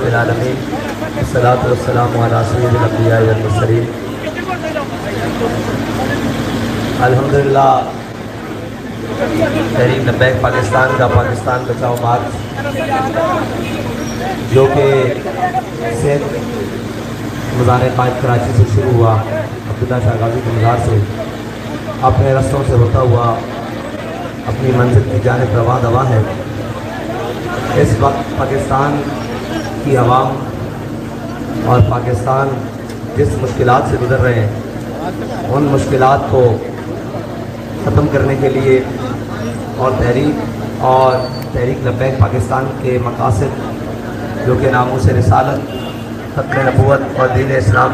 العالمین والصلاۃ والسلام علی سید الانبیاء والمرسلین۔ الحمدللہ تحریک لبیک پاکستان کا پاکستان بچاؤ مارچ جو کہ صحت مزار قائد کراچی سے شروع ہوا، عبداللہ شاہ غازی کے مزار سے اپنے رستوں سے ہوتا ہوا اپنی منزل کی جانب رواں دواں ہے۔ اس وقت پاکستان کی عوام اور پاکستان جس مشکلات سے گزر رہے ہیں ان مشکلات کو ختم کرنے کے لیے اور تحریک لبیک پاکستان کے مقاصد جو کہ ناموس رسالت، ختم نبوت اور دین اسلام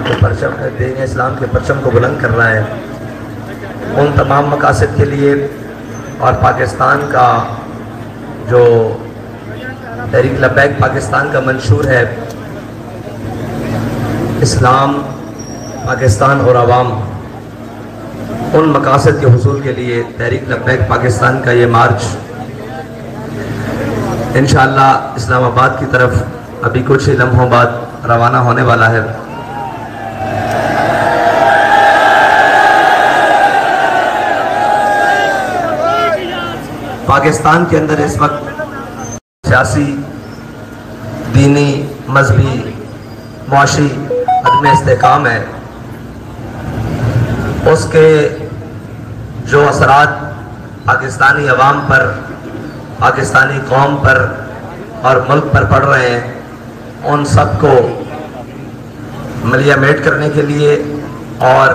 کے پرچم کو بلند کر رہا ہے، ان تمام مقاصد کے لیے اور پاکستان کا جو تحریک لبیک پاکستان کا منشور ہے اسلام، پاکستان اور عوام، ان مقاصد کے حصول کے لیے تحریک لبیک پاکستان کا یہ مارچ انشاءاللہ اسلام آباد کی طرف ابھی کچھ ہی لمحوں بعد روانہ ہونے والا ہے۔ پاکستان کے اندر اس وقت سیاسی، دینی، مذہبی، معاشی عدم استحکام ہے۔ اس کے جو اثرات پاکستانی عوام پر، پاکستانی قوم پر اور ملک پر پڑ رہے ہیں، ان سب کو ملیامیٹ کرنے کے لیے اور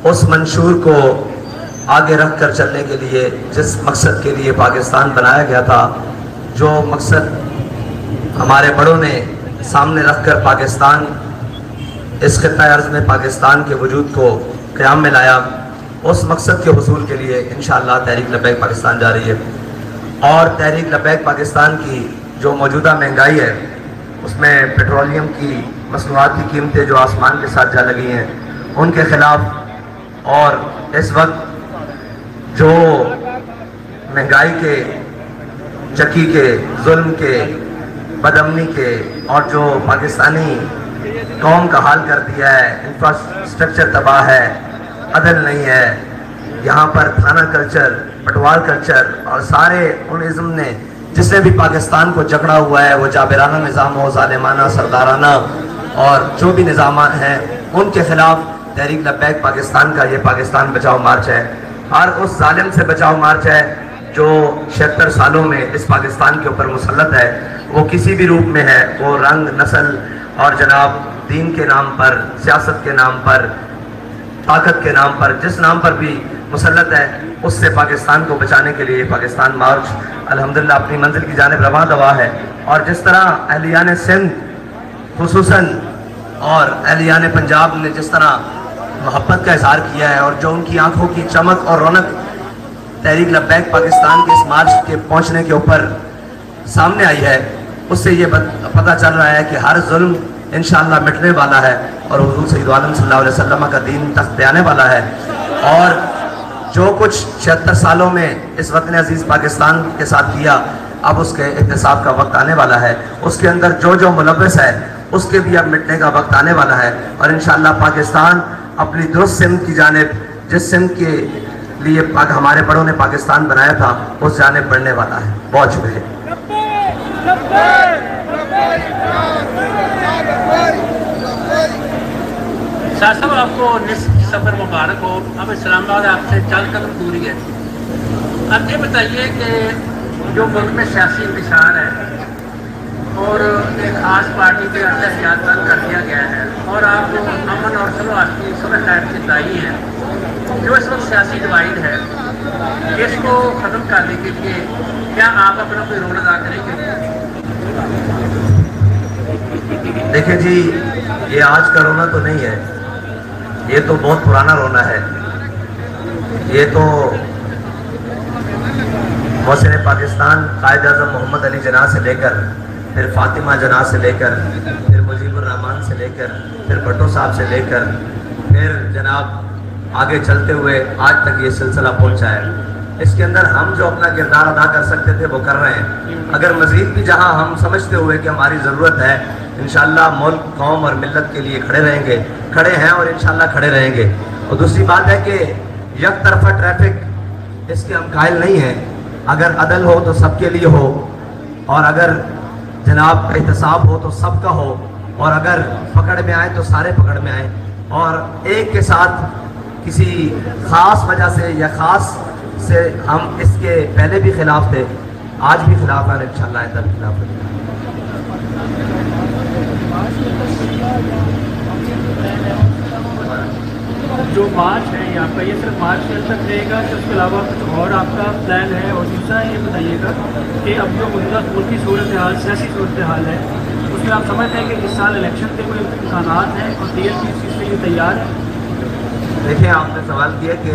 اس منشور کو آگے رکھ کر چلنے کے لیے، جس مقصد کے لیے پاکستان بنایا گیا تھا، جو مقصد ہمارے بڑوں نے سامنے رکھ کر پاکستان، اس خطہ ارض میں پاکستان کے وجود کو قیام میں لایا، اس مقصد کے حصول کے لیے انشاءاللہ تحریک لبیک پاکستان جا رہی ہے۔ اور تحریک لبیک پاکستان کی جو موجودہ مہنگائی ہے، اس میں پیٹرولیم کی مصنوعات کی قیمتیں جو آسمان کے ساتھ جا لگی ہیں، ان کے خلاف، اور اس وقت جو مہنگائی کے، چکی کے، ظلم کے، بدامنی کے، اور جو پاکستانی قوم کا حال کر دیا ہے، انفراسٹرکچر تباہ ہے، عدل نہیں ہے، یہاں پر تھانہ کلچر، پٹوال کلچر اور سارے ان ازم نے جس نے بھی پاکستان کو جکڑا ہوا ہے، وہ جابرانہ نظام ہو، ظالمانہ، سردارانہ اور جو بھی نظامات ہیں، ان کے خلاف تحریک لبیک پاکستان کا یہ پاکستان بچاؤ مارچ ہے۔ اور اس ظالم سے بچاؤ مارچ ہے جو 76 سالوں میں اس پاکستان کے اوپر مسلط ہے، وہ کسی بھی روپ میں ہے، وہ رنگ، نسل اور جناب دین کے نام پر، سیاست کے نام پر، طاقت کے نام پر، جس نام پر بھی مسلط ہے، اس سے پاکستان کو بچانے کے لیے پاکستان مارچ الحمدللہ اپنی منزل کی جانب رواں دواں ہے۔ اور جس طرح اہلیان سندھ خصوصاً اور اہلیان پنجاب نے جس طرح محبت کا اظہار کیا ہے، اور جو ان کی آنکھوں کی چمک اور رونق تحریک لبیک پاکستان کے اس مارچ کے پہنچنے کے اوپر سامنے آئی ہے، اس سے یہ پتہ چل رہا ہے کہ ہر ظلم انشاءاللہ مٹنے والا ہے اور حضور سید عالم صلی اللہ علیہ وسلم کا دین تخت پہ آنے والا ہے۔ اور جو کچھ 76 سالوں میں اس وطن عزیز پاکستان کے ساتھ کیا، اب اس کے احتساب کا وقت آنے والا ہے، اس کے اندر جو جو ملوث ہے اس کے بھی اب مٹنے کا وقت آنے والا ہے، اور انشاءاللہ پاکستان اپنی درست سمت کی جانب، جس سمت کے لیے ہمارے بڑوں نے پاکستان بنایا تھا، اس جانب بڑھنے والا ہے۔ بہت شکریہ۔ شاہ صاحب، آپ کو نصف سفر مبارک ہو۔ اب اسلام آباد آپ سے 4 قدم دوری ہے۔ اب یہ بتائیے کہ جو ملک میں سیاسی انتشار ہے اور ایک خاص پارٹی کے احتیاط بند کر دیا گیا ہے، اور آپ امن اور صلح خیر کے داعی ہیں، جو اس وقت سیاسی ڈیوائڈ ہے، اس کو ختم کرنے کے لیے کیا آپ اپنا کوئی رول ادا کریں گے؟ دیکھیں جی، یہ آج کا رونا تو نہیں ہے، یہ تو بہت پرانا رونا ہے۔ یہ تو محسن پاکستان قائد اعظم محمد علی جناح سے لے کر، پھر فاطمہ جناح سے لے کر، پھر مجیب الرحمان سے لے کر، پھر بھٹو صاحب سے لے کر، پھر جناب آگے چلتے ہوئے آج تک یہ سلسلہ پہنچا ہے۔ اس کے اندر ہم جو اپنا کردار ادا کر سکتے تھے وہ کر رہے ہیں. اگر مزید بھی جہاں ہم سمجھتے ہوئے کہ ہماری ضرورت ہے، انشاءاللہ ملک، قوم اور ملت کے لیے کھڑے رہیں گے، کھڑے ہیں اور انشاءاللہ کھڑے رہیں گے. اور دوسری بات ہے کہ یک طرفہ ٹریفک اس کے ہم قائل نہیں ہیں. اگر عدل ہو تو سب کے لیے ہو، اور اگر جناب احتساب ہو تو سب کا ہو، اور اگر پکڑ میں آئے تو سارے پکڑ میں آئیں. اور ایک کے ساتھ کسی خاص وجہ سے یا خاص سے ہم اس کے پہلے بھی خلاف تھے، آج بھی خلاف ہیں، انشاءاللہ آئندہ بھی خلاف ہیں. جو مارچ ہے یہاں کا، یہ صرف مارچ تک رہے گا کہ اس کے علاوہ کچھ اور آپ کا پلان ہے؟ اور دوسرا یہ بتائیے گا کہ اب جو ملکی صورتحال، سیاسی صورتحال ہے، اس میں آپ سمجھتے ہیں کہ اس سال الیکشن کے کوئی امکانات ہیں اور ٹی ایل پی اس چیز کے لیے تیار ہے؟ دیکھیں، آپ نے سوال کیا کہ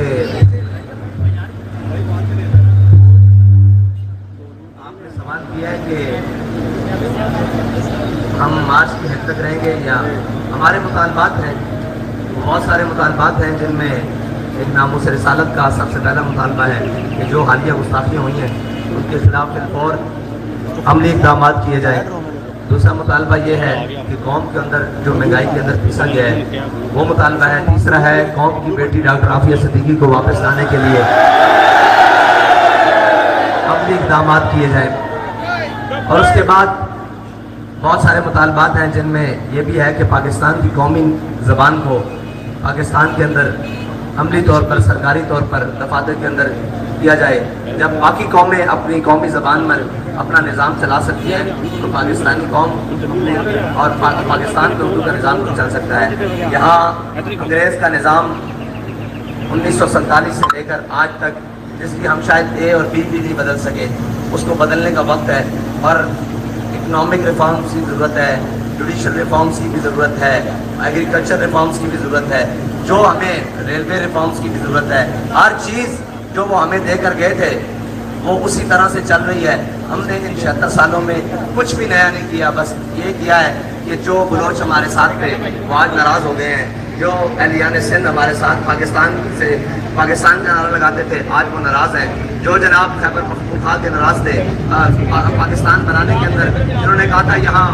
ہم مارچ کی حد تک رہیں گے یا ہمارے مطالبات ہیں. بہت سارے مطالبات ہیں جن میں ایک ناموس رسالت کا سب سے پہلا مطالبہ ہے کہ جو حالیہ گستاخیاں ہوئی ہیں ان کے خلاف بالفور عملی اقدامات کیے جائیں. دوسرا مطالبہ یہ ہے کہ قوم کے اندر جو مہنگائی کے اندر پیسا گیا ہے وہ مطالبہ ہے. تیسرا ہے قوم کی بیٹی ڈاکٹر عافیہ صدیقی کو واپس لانے کے لیے عملی اقدامات کیے جائیں. اور اس کے بعد بہت سارے مطالبات ہیں جن میں یہ بھی ہے کہ پاکستان کی قومی زبان کو پاکستان کے اندر عملی طور پر، سرکاری طور پر دفاتر کے اندر کیا جائے. جب باقی قومیں اپنی قومی زبان میں اپنا نظام چلا سکتی ہیں تو پاکستانی قوم اور پاکستان میں اردو کا نظام نہیں چل سکتا ہے. یہاں انگریز کا نظام 1947 سے لے کر آج تک، جس کی ہم شاید اے اور بی بھی نہیں بدل سکے، اس کو بدلنے کا وقت ہے. اور اکنامک ریفارمز کی ضرورت ہے، جوڈیشل ریفارمز کی بھی ضرورت ہے، ایگریکلچر ریفارمز کی بھی ضرورت ہے، جو ہمیں ریلوے ریفارمز کی بھی ضرورت ہے. ہر چیز جو وہ ہمیں دے کر گئے تھے وہ اسی طرح سے چل رہی ہے. ہم نے ان 76 سالوں میں کچھ بھی نیا نہیں کیا، بس یہ کیا ہے کہ جو بلوچ ہمارے ساتھ تھے وہ آج ناراض ہو گئے ہیں. جو اہلیان سندھ ہمارے ساتھ پاکستان کا نعرہ لگاتے تھے آج وہ ناراض ہیں. جو جناب خیبر پختونخوا کے ناراض تھے پاکستان بنانے کے اندر، جنہوں نے کہا تھا یہاں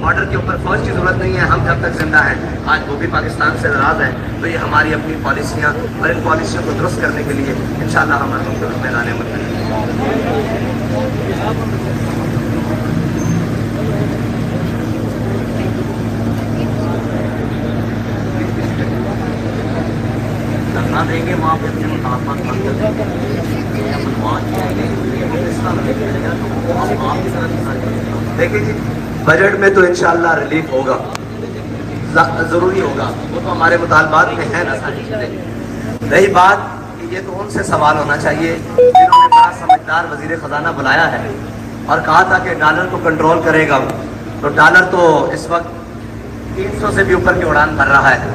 بارڈر کے اوپر فوج کی ضرورت نہیں ہے، ہم جب تک زندہ ہیں، آج وہ بھی پاکستان سے ناراض ہیں. تو یہ ہماری اپنی پالیسیاں اور ان پالیسیوں کو درست کرنے کے لیے انشاءاللہ ہم میدان میں دیں گے. وہاں پہ اپنے مطالبات دیکھیں جی، بجٹ میں تو انشاءاللہ ریلیف ہوگا، ضروری ہوگا، وہ تو ہمارے مطالبات میں ہے نا ساری چیزیں. رہی بات کہ یہ تو ان سے سوال ہونا چاہیے جنہوں نے بڑا سمجھدار وزیر خزانہ بلایا ہے اور کہا تھا کہ ڈالر کو کنٹرول کرے گا. تو ڈالر تو اس وقت 300 سے بھی اوپر کی اڑان بھر رہا ہے،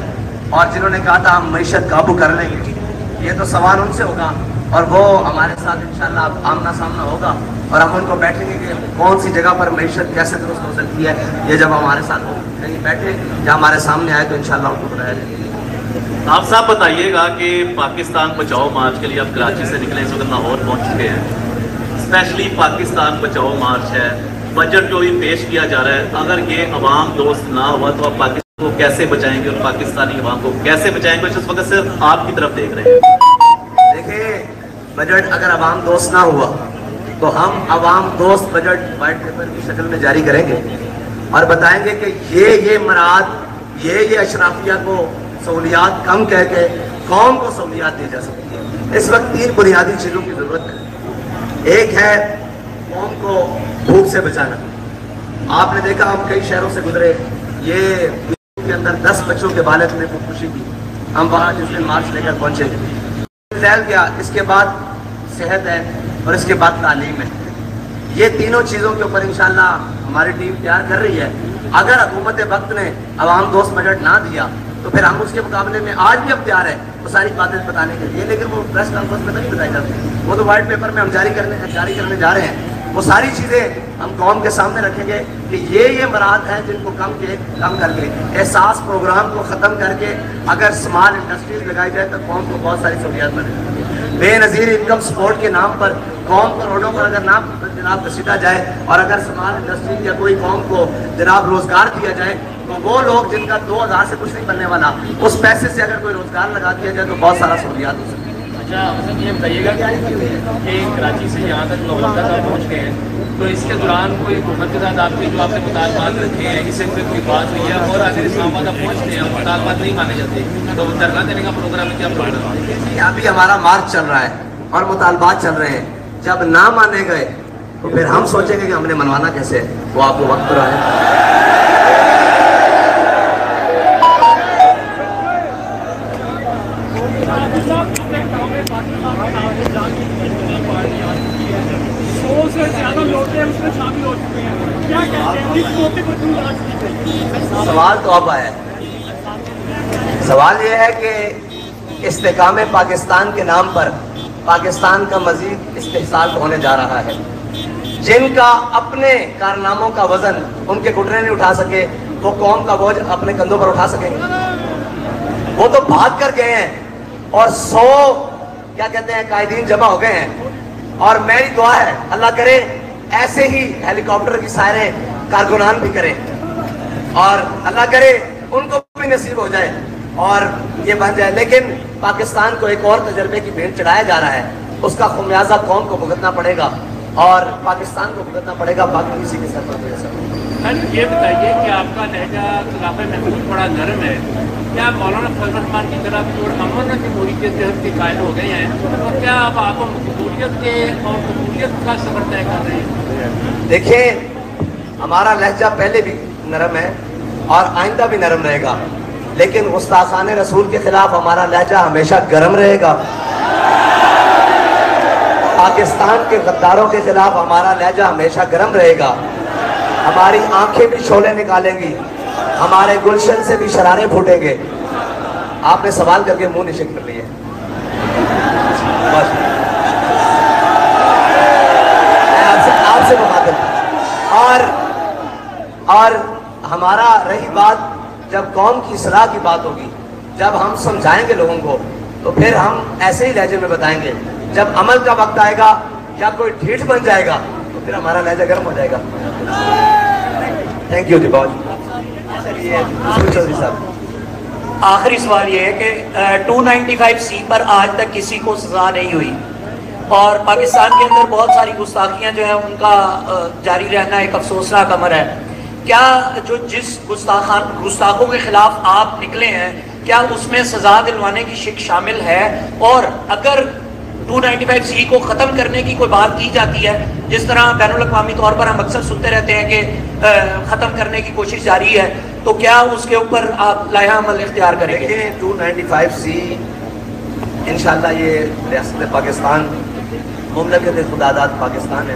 اور جنہوں نے کہا تھا ہم معیشت قابو کر لیں گے، یہ تو سوال ان سے ہوگا. اور وہ ہمارے ساتھ انشاءاللہ آمنا سامنا ہوگا اور ہم ان کو بیٹھیں گے کہ کون سی جگہ پر معیشت کیسے درست ہو سکتی ہے. یہ جب ہمارے ساتھ کہیں بیٹھے یا ہمارے سامنے آئے تو انشاءاللہ ان کو بتایا جائے گا. آپ صاحب بتائیے گا کہ پاکستان بچاؤ مارچ کے لیے آپ کراچی سے نکلے، اس وقت لاہور پہنچ چکے ہیں. اسپیشلی پاکستان بچاؤ مارچ ہے، بجٹ جو بھی پیش کیا جا رہا ہے، اگر یہ عوام دوست نہ ہوا تو آپ پاکستان کو کیسے بچائیں گے اور پاکستانی عوام کو کیسے بچائیں گے؟ اس وقت صرف آپ کی طرف دیکھ رہے ہیں. دیکھیں، بجٹ اگر عوام دوست نہ ہوا تو ہم عوام دوست بجٹ وائٹ پیپر کی شکل میں جاری کریں گے اور بتائیں گے کہ یہ مراعات، یہ اشرافیہ کو سہولیات کم کہہ کے قوم کو سہولیات دی جا سکتی ہے. اس وقت 3 بنیادی چیزوں کی ضرورت ہے. ایک ہے قوم کو بھوک سے بچانا. آپ نے دیکھا ہم کئی شہروں سے گزرے، یہ کے اندر 10 بچوں کے بالغ نے خودکشی کی. ہم وہاں جس دن مارچ لے کر پہنچے، کیا اس کے بعد صحت ہے اور اس کے بعد تعلیم ہے. یہ تینوں چیزوں کے اوپر انشاءاللہ ہماری ٹیم تیار کر رہی ہے. اگر حکومت وقت نے عوام دوست بجٹ نہ دیا تو پھر ہم اس کے مقابلے میں آج بھی اب تیار ہیں وہ ساری باتیں بتانے کے لیے، لیکن وہ پریس کانفرنس میں نہیں بتائی جاتی. وہ تو وائٹ پیپر میں ہم جاری کرنے جا رہے ہیں. وہ ساری چیزیں ہم قوم کے سامنے رکھیں گے کہ یہ مراحت ہیں جن کو کم کر کے احساس پروگرام کو ختم کر کے اگر اسمال انڈسٹریز لگائی جائے تو قوم کو بہت ساری سہولیات ملے. بے نظیر انکم سپورٹ کے نام پر قوم کروڑوں پر اگر نام جناب گھسیٹا جائے اور اگر سماج انڈسٹری یا کوئی قوم کو جناب روزگار دیا جائے تو وہ لوگ جن کا 2000 سے کچھ نہیں بننے والا اس پیسے سے اگر کوئی روزگار لگا دیا جائے تو بہت سارا سہولیات ہو سکتی ہے۔ اچھا یہ بتائیے گا کہ کراچی سے یہاں تک مغلدہ تک پہنچ گئے ہیں تو اس کے دوران کوئی حکومت کے ساتھ آپ کی جو آپ نے مطالبات رکھے ہیں اس سے کوئی بات ہوئی ہے اور اگر اسلام آباد پہنچتے ہیں مطالبات نہیں مانے جاتے تو دھرنا دینے کا پروگرام ہے کیا پروگرام ہے؟ ابھی ہمارا مارچ چل رہا ہے اور مطالبات چل رہے ہیں، جب نہ مانے گئے تو پھر ہم سوچیں گے کہ ہم نے منوانا کیسے ہے، وہ آپ کو وقت پر آئے۔ سوال تو اب آیا ہے، سوال یہ ہے کہ استحکام پاکستان کے نام پر پاکستان کا مزید استحصال ہونے جا رہا ہے۔ جن کا اپنے کارناموں کا وزن ان کے گھٹنے نہیں اٹھا سکے وہ قوم کا بوجھ اپنے کندھوں پر اٹھا سکیں گے؟ وہ تو بھاگ کر گئے ہیں اور 100 کیا کہتے ہیں قائدین جمع ہو گئے ہیں، اور میری دعا ہے اللہ کرے ایسے ہی ہیلی کاپٹر کی سائریں کارکنان بھی کریں اور اللہ کرے ان کو بھی نصیب ہو جائے اور یہ بن جائے، لیکن پاکستان کو ایک اور تجربے کی بھیٹ چڑھایا جا رہا ہے، اس کا خمیازہ قوم کو بھگتنا پڑے گا اور پاکستان کو بھگتنا پڑے گا، باقی کسی کے سر پر سر یہ بتائیے کہ آپ کا لہجہ خلافہ محمود بڑا نرم ہے، کیا مولانا فضل الرحمان کی طرح امن جمہوریت کے قائل ہو گئے ہیں اور کیا اب آپ جمہوریت کے اور جمہوریت کا سفر طے کر رہے ہیں؟ دیکھیں ہمارا لہجہ پہلے بھی نرم ہے اور آئندہ بھی نرم رہے گا، لیکن گستاخان رسول کے خلاف ہمارا لہجہ ہمیشہ گرم رہے گا، پاکستان کے غداروں کے خلاف ہمارا لہجہ ہمیشہ گرم رہے گا، ہماری آنکھیں بھی شعلے نکالیں گی، ہمارے گلشن سے بھی شرارے پھوٹیں گے۔ آپ نے سوال کر کے منہ نشک کر لیے آپ سے مخاطب اور ہمارا رہی بات جب قوم کی اصلاح کی بات ہوگی، جب ہم سمجھائیں گے لوگوں کو تو پھر ہم ایسے ہی لہجے میں بتائیں گے، جب عمل کا وقت آئے گا یا کوئی ڈھیٹ بن جائے گا تو پھر ہمارا لہجہ گرم ہو جائے گا۔ تھینک یو جی بہت۔ چودھری صاحب آخری سوال یہ ہے کہ 295C پر آج تک کسی کو سزا نہیں ہوئی اور پاکستان کے اندر بہت ساری گستاخیاں جو ہیں ان کا جاری رہنا ایک افسوسناک امر ہے، کیا جو جس گستاخوں کے خلاف آپ نکلے ہیں کیا اس میں سزا دلوانے کی شک شامل ہے؟ اور اگر 295C کو ختم کرنے کی کوئی بات کی جاتی ہے، جس طرح بین الاقوامی طور پر ہم اکثر سنتے رہتے ہیں کہ ختم کرنے کی کوشش جاری ہے، تو کیا اس کے اوپر آپ لائحہ عمل اختیار کریں گے؟ دیکھیں 295C انشاءاللہ یہ ریاست پاکستان مملکت خداداد پاکستان ہے،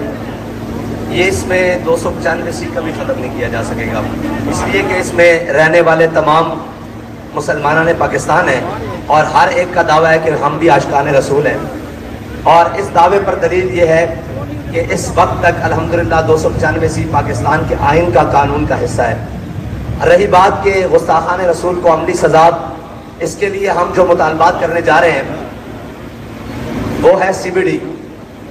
یہ اس میں 295C کبھی ختم نہیں کیا جا سکے گا، اس لیے کہ اس میں رہنے والے تمام مسلمانان پاکستان ہیں اور ہر ایک کا دعویٰ ہے کہ ہم بھی عاشقان رسول ہیں، اور اس دعوے پر دلیل یہ ہے کہ اس وقت تک الحمدللہ 295C پاکستان کے آئین کا قانون کا حصہ ہے۔ رہی بات کہ گستاخان رسول کو عملی سزا، اس کے لیے ہم جو مطالبات کرنے جا رہے ہیں وہ ہے CBD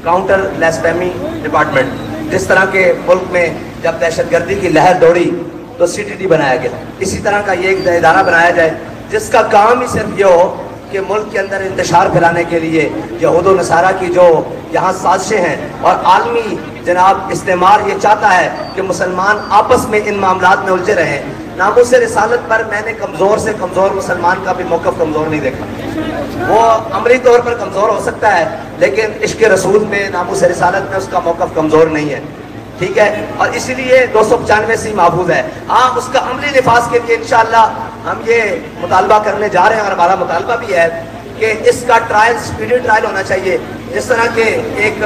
کاؤنٹر بلیسفیمی ڈپارٹمنٹ، جس طرح کے ملک میں جب دہشت گردی کی لہر دوڑی تو CTD بنایا گیا، اسی طرح کا یہ ایک ادارہ بنایا جائے جس کا کام ہی صرف یہ ہو کہ ملک کے اندر انتشار پھیلانے کے لیے یہود و نصارہ کی جو یہاں سازشیں ہیں اور عالمی جناب استعمار یہ چاہتا ہے کہ مسلمان آپس میں ان معاملات میں الجھے رہیں۔ ناموس رسالت پر میں نے کمزور سے کمزور مسلمان کا بھی موقف کمزور نہیں دیکھا، وہ عملی طور پر کمزور ہو سکتا ہے لیکن عشق رسول میں ناموس رسالت میں اس کا موقف کمزور نہیں ہے، ٹھیک ہے، اور اسی لیے 295C محفوظ ہے۔ ہاں اس کا عملی نفاذ کے لیے انشاءاللہ ہم یہ مطالبہ کرنے جا رہے ہیں اور ہمارا مطالبہ بھی ہے کہ اس کا ٹرائل سپیڈی ٹرائل ہونا چاہیے، جس طرح کہ ایک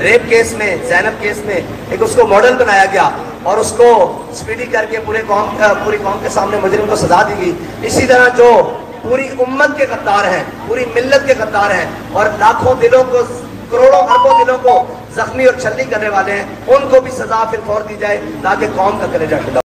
ریپ کیس میں زینب کیس میں ایک اس کو ماڈل بنایا گیا اور اس کو سپیڈی کر کے پوری قوم کے سامنے مجرم کو سزا دی گئی، اسی طرح جو پوری امت کے غدار ہیں، پوری ملت کے غدار ہیں اور لاکھوں دلوں کو، کروڑوں اربوں دلوں کو زخمی اور چھلنی کرنے والے ہیں، ان کو بھی سزا فی الفور دی جائے تاکہ قوم کا کلیجہ ٹھنڈا